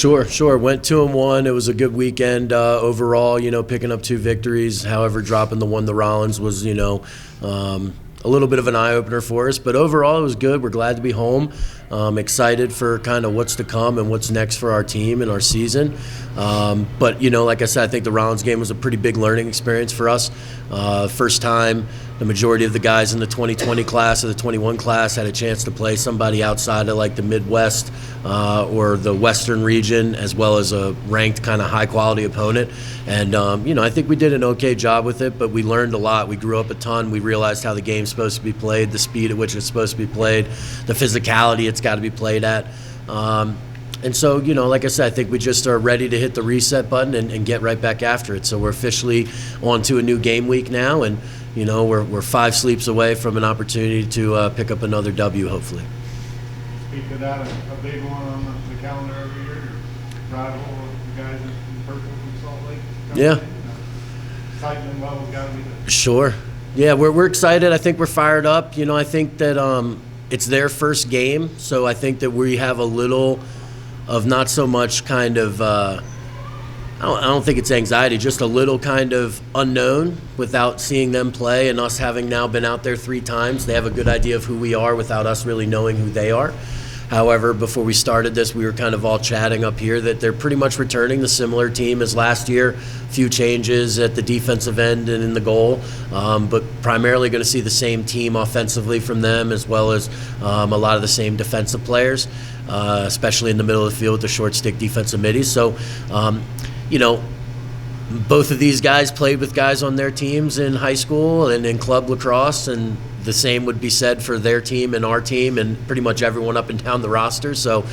Sure. Went 2-1. It was a good weekend overall. Picking up 2 victories. However, dropping the one to Rollins was a little bit of an eye opener for us. But overall, it was good. We're glad to be home. Excited for kind of what's to come and what's next for our team and our season. But like I said, I think the Rollins game was a pretty big learning experience for us. First time the majority of the guys in the 2020 class or the 21 class had a chance to play somebody outside of like the Midwest or the Western region, as well as a ranked kind of high quality opponent. And I think we did an okay job with it, but we learned a lot. We grew up a ton. We realized how the game's supposed to be played, the speed at which it's supposed to be played, the physicality it's got to be played at. And so, like I said, I think we just are ready to hit the reset button and get right back after it. So we're officially on to a new game week now, and we're 5 sleeps away from an opportunity to pick up another W, hopefully. Speak of that, a big one on the calendar every year, rival with the guys in purple from Salt Lake. Yeah. Excitement level's got to be there. Sure. Yeah, we're excited. I think we're fired up. I think that it's their first game, so I think that we have a little of not so much kind of I don't think it's anxiety, just a little kind of unknown without seeing them play, and us having now been out there 3 times. They have a good idea of who we are without us really knowing who they are. However, before we started this, we were kind of all chatting up here that they're pretty much returning the similar team as last year. A few changes at the defensive end and in the goal, but primarily going to see the same team offensively from them, as well as a lot of the same defensive players, especially in the middle of the field with the short stick defensive middies. So, both of these guys played with guys on their teams in high school and in club lacrosse, and the same would be said for their team and our team and pretty much everyone up and down the roster. So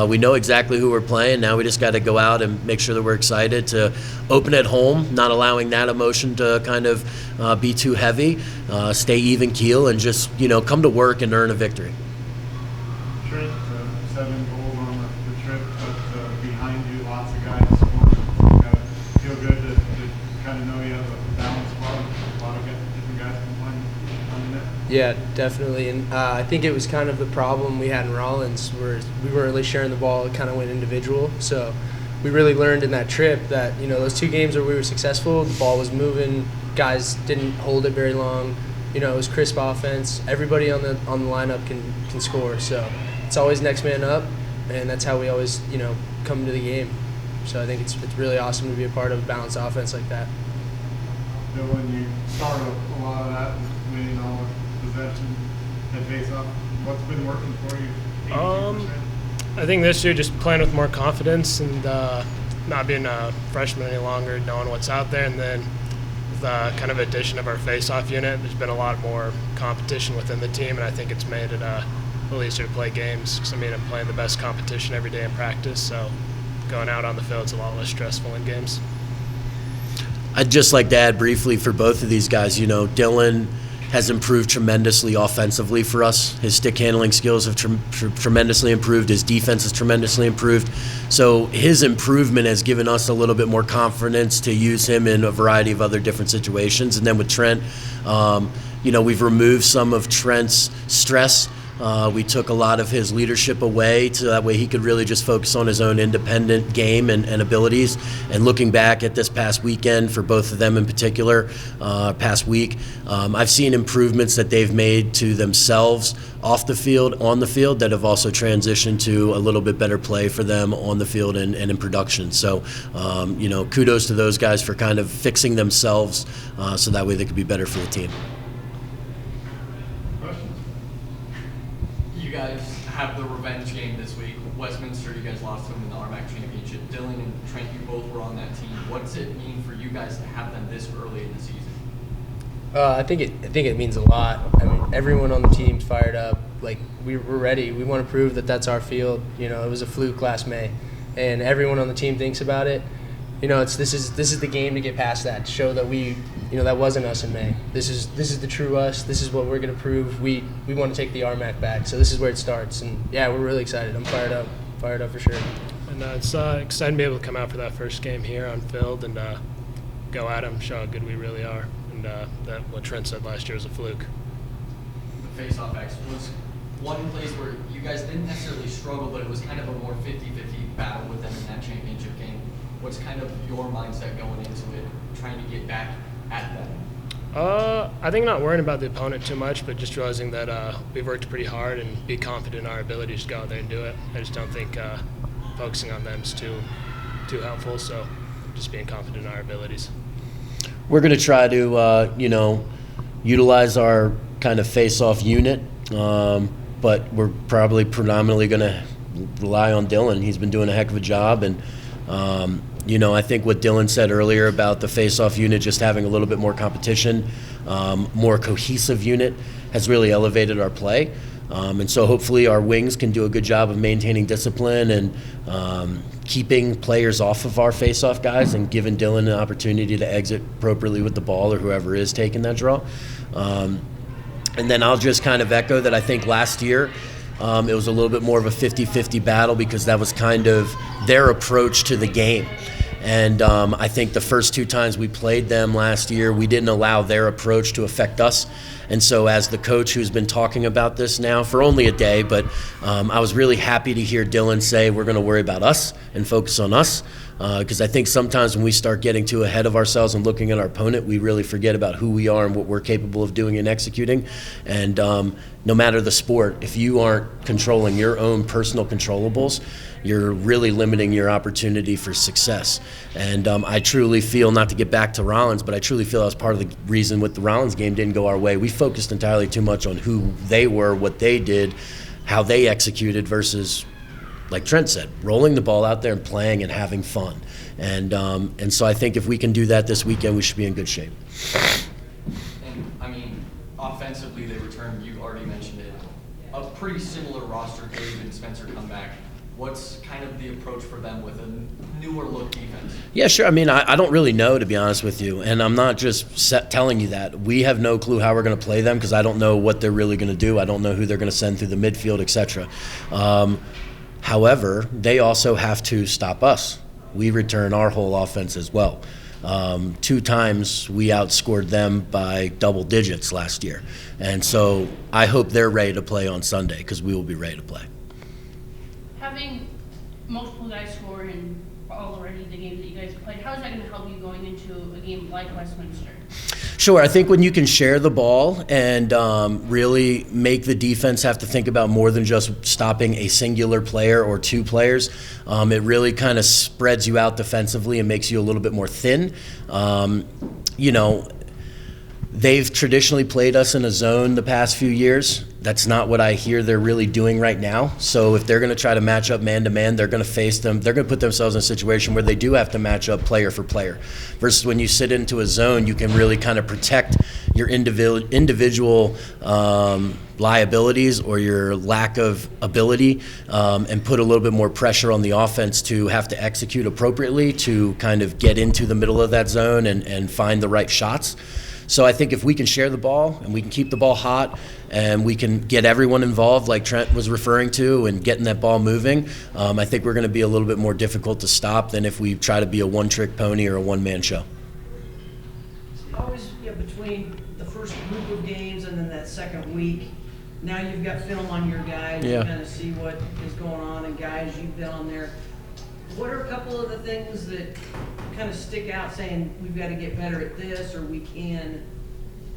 we know exactly who we're playing. Now we just got to go out and make sure that we're excited to open at home, not allowing that emotion to kind of be too heavy, stay even keel, and just, come to work and earn a victory. Trent, 7 goals on the trip, but behind you, lots of guys scoring. Feel good to kind of know you have a balanced squad, a lot of different guys can play on the net. Yeah, definitely. And I think it was kind of the problem we had in Rollins, where we weren't really sharing the ball. It kind of went individual. So we really learned in that trip that, those 2 games where we were successful, the ball was moving, guys didn't hold it very long. It was crisp offense. Everybody on the lineup can score. So it's always next man up, and that's how we always, come to the game. So I think it's really awesome to be a part of a balanced offense like that. Dylan, you start a lot of that, winning all the possession and face-off. What's been working for you? 82%? I think this year just playing with more confidence and not being a freshman any longer, knowing what's out there, and then the kind of addition of our face-off unit, there's been a lot more competition within the team, and I think it's made it a little easier to play games. Because I'm playing the best competition every day in practice, so going out on the field is a lot less stressful in games. I'd just like to add briefly for both of these guys, Dylan has improved tremendously offensively for us. His stick handling skills have tremendously improved. His defense has tremendously improved. So his improvement has given us a little bit more confidence to use him in a variety of other different situations. And then with Trent, we've removed some of Trent's stress. We took a lot of his leadership away, so that way he could really just focus on his own independent game and abilities. And looking back at this past weekend for both of them in particular, past week, I've seen improvements that they've made to themselves off the field, on the field, that have also transitioned to a little bit better play for them on the field and in production. So, kudos to those guys for kind of fixing themselves so that way they could be better for the team. You guys have the revenge game this week. Westminster, you guys lost them in the RMAC championship. Dylan and Trent, you both were on that team. What does it mean for you guys to have them this early in the season? I think it means a lot. Everyone on the team's fired up. Like, we're ready. We want to prove that that's our field. It was a fluke last May, and everyone on the team thinks about it. This is the game to get past that, to show that that wasn't us in May. This is the true us. This is what we're going to prove. We want to take the RMAC back. So this is where it starts. And yeah, we're really excited. I'm fired up for sure. And it's exciting to be able to come out for that first game here on field and go at them, show how good we really are. And that what Trent said last year was a fluke. The face-off X one place where you guys didn't necessarily struggle, but it was kind of a more 50-50 battle with them in that championship game. What's kind of your mindset going into it, trying to get back at them? I think not worrying about the opponent too much, but just realizing that we've worked pretty hard and be confident in our ability to go out there and do it. I just don't think focusing on them is too helpful, so just being confident in our abilities. We're going to try to, utilize our kind of face-off unit, but we're probably predominantly going to rely on Dylan. He's been doing a heck of a job, and I think what Dylan said earlier about the face-off unit just having a little bit more competition, more cohesive unit, has really elevated our play. And so hopefully our wings can do a good job of maintaining discipline and keeping players off of our face-off guys and giving Dylan an opportunity to exit appropriately with the ball or whoever is taking that draw. And then I'll just kind of echo that I think last year it was a little bit more of a 50-50 battle because that was kind of their approach to the game. And I think the first two times we played them last year, we didn't allow their approach to affect us. And so as the coach who's been talking about this now for only a day, but I was really happy to hear Dylan say we're going to worry about us and focus on us. Because I think sometimes when we start getting too ahead of ourselves and looking at our opponent, we really forget about who we are and what we're capable of doing and executing. And no matter the sport, if you aren't controlling your own personal controllables, you're really limiting your opportunity for success. And I truly feel, not to get back to Rollins, but I truly feel that was part of the reason with the Rollins game didn't go our way. We focused entirely too much on who they were, what they did, how they executed versus, like Trent said, rolling the ball out there and playing and having fun. And so I think if we can do that this weekend, we should be in good shape. And, I mean, offensively, they returned, you already mentioned it, a pretty similar roster. Dave and Spencer come back. What's kind of the approach for them with a newer look defense? Yeah, sure. I mean, I don't really know, to be honest with you. And I'm not just telling you that. We have no clue how we're going to play them because I don't know what they're really going to do. I don't know who they're going to send through the midfield, etc. However, they also have to stop us. We return our whole offense as well. 2 times we outscored them by double digits last year. And so I hope they're ready to play on Sunday because we will be ready to play. Having multiple guys score in already the games that you guys played, how is that going to help you going into a game like Westminster? Sure. I think when you can share the ball and really make the defense have to think about more than just stopping a singular player or 2 players, it really kind of spreads you out defensively and makes you a little bit more thin. They've traditionally played us in a zone the past few years. That's not what I hear they're really doing right now. So if they're going to try to match up man-to-man, they're going to face them. They're going to put themselves in a situation where they do have to match up player for player. Versus when you sit into a zone, you can really kind of protect your individual liabilities or your lack of ability and put a little bit more pressure on the offense to have to execute appropriately to kind of get into the middle of that zone and find the right shots. So I think if we can share the ball and we can keep the ball hot and we can get everyone involved like Trent was referring to and getting that ball moving, I think we're going to be a little bit more difficult to stop than if we try to be a one-trick pony or a one-man show. Always between the first group of games and then that second week, now you've got film on your guys. Yeah. You kind of see what is going on, and guys, you've been on there. What are a couple of the things that kind of stick out saying we've got to get better at this or we can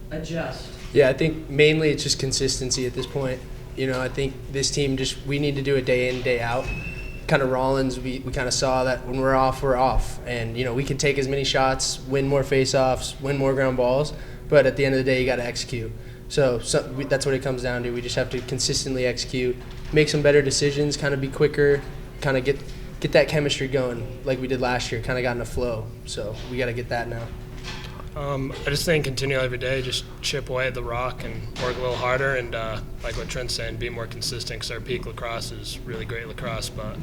adjust? Yeah, I think mainly it's just consistency at this point. I think this team we need to do it day in, day out. Kind of Rollins, we kind of saw that when we're off, we're off. And, we can take as many shots, win more face-offs, win more ground balls, but at the end of the day, you got to execute. So that's what it comes down to. We just have to consistently execute, make some better decisions, kind of be quicker, kind of get that chemistry going like we did last year, kind of got in a flow. So we got to get that now. I just think continue every day, just chip away at the rock and work a little harder. And like what Trent's saying, be more consistent because our peak lacrosse is really great lacrosse, but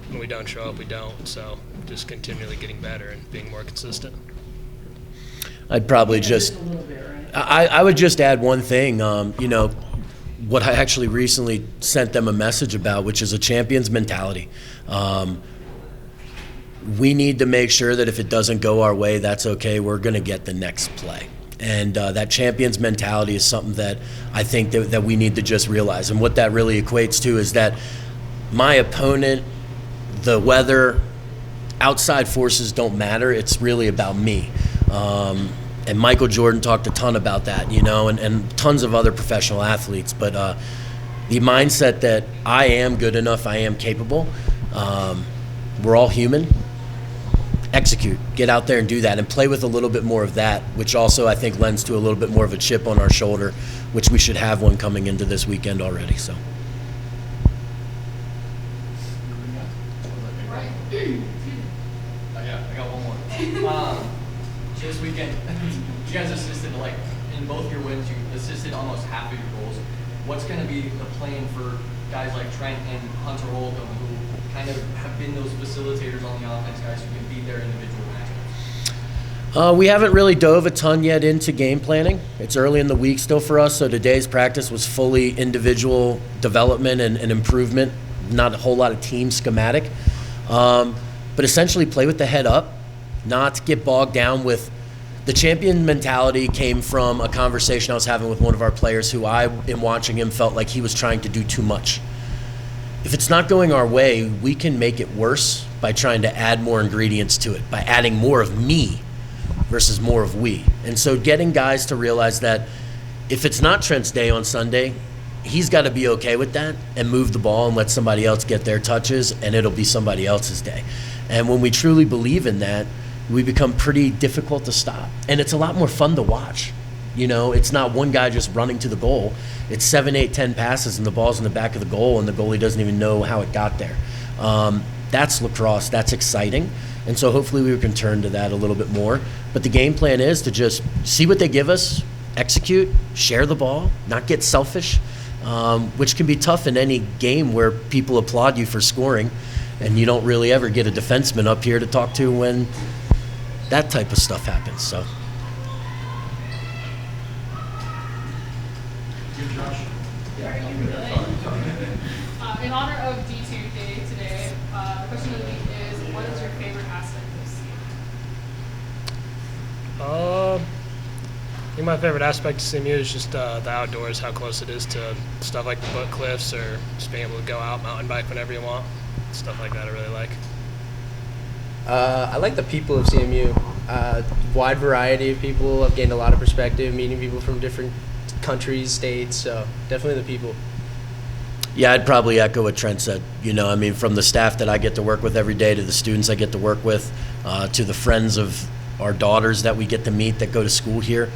when we don't show up, we don't. So just continually getting better and being more consistent. I'd probably just, I would just add one thing, what I actually recently sent them a message about, which is a champion's mentality. We need to make sure that if it doesn't go our way, that's okay. We're going to get the next play. And that champion's mentality is something that I think that we need to just realize. And what that really equates to is that my opponent, the weather, outside forces don't matter. It's really about me. And Michael Jordan talked a ton about that, and tons of other professional athletes. But the mindset that I am good enough, I am capable. We're all human. Execute. Get out there and do that, and play with a little bit more of that, which also I think lends to a little bit more of a chip on our shoulder, which we should have one coming into this weekend already. So. Yeah, I got one more. This weekend, you guys assisted, in both your wins, you assisted almost half of your goals. What's going to be the plan for guys like Trent and Hunter Holcomb, who kind of have been those facilitators on the offense, guys who can beat their individual matchups? We haven't really dove a ton yet into game planning. It's early in the week still for us, so today's practice was fully individual development and improvement, not a whole lot of team schematic. But essentially play with the head up, not get bogged down with the champion mentality. Came from a conversation I was having with one of our players who I, in watching him, felt like he was trying to do too much. If it's not going our way, we can make it worse by trying to add more ingredients to it, by adding more of me versus more of we. And so getting guys to realize that if it's not Trent's day on Sunday, he's got to be okay with that and move the ball and let somebody else get their touches, and it'll be somebody else's day. And when we truly believe in that, we become pretty difficult to stop. And it's a lot more fun to watch. It's not one guy just running to the goal. It's 7, 8, 10 passes, and the ball's in the back of the goal, and the goalie doesn't even know how it got there. That's lacrosse. That's exciting. And so hopefully we can turn to that a little bit more. But the game plan is to just see what they give us, execute, share the ball, not get selfish, which can be tough in any game where people applaud you for scoring, and you don't really ever get a defenseman up here to talk to when that type of stuff happens. So. In honor of D2 Day today, the question of the week is, what is your favorite aspect of CMU? I think my favorite aspect of CMU is just the outdoors, how close it is to stuff like the Book Cliffs, or just being able to go out mountain bike whenever you want. Stuff like that I really like. I like the people of CMU. Wide variety of people. I've gained a lot of perspective, meeting people from different countries, states, so definitely the people. Yeah, I'd probably echo what Trent said. From the staff that I get to work with every day, to the students I get to work with, to the friends of our daughters that we get to meet that go to school here.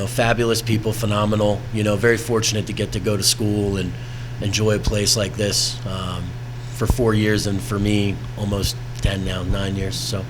Fabulous people, phenomenal. Very fortunate to get to go to school and enjoy a place like this for 4 years, and for me, almost 10 now, 9 years. So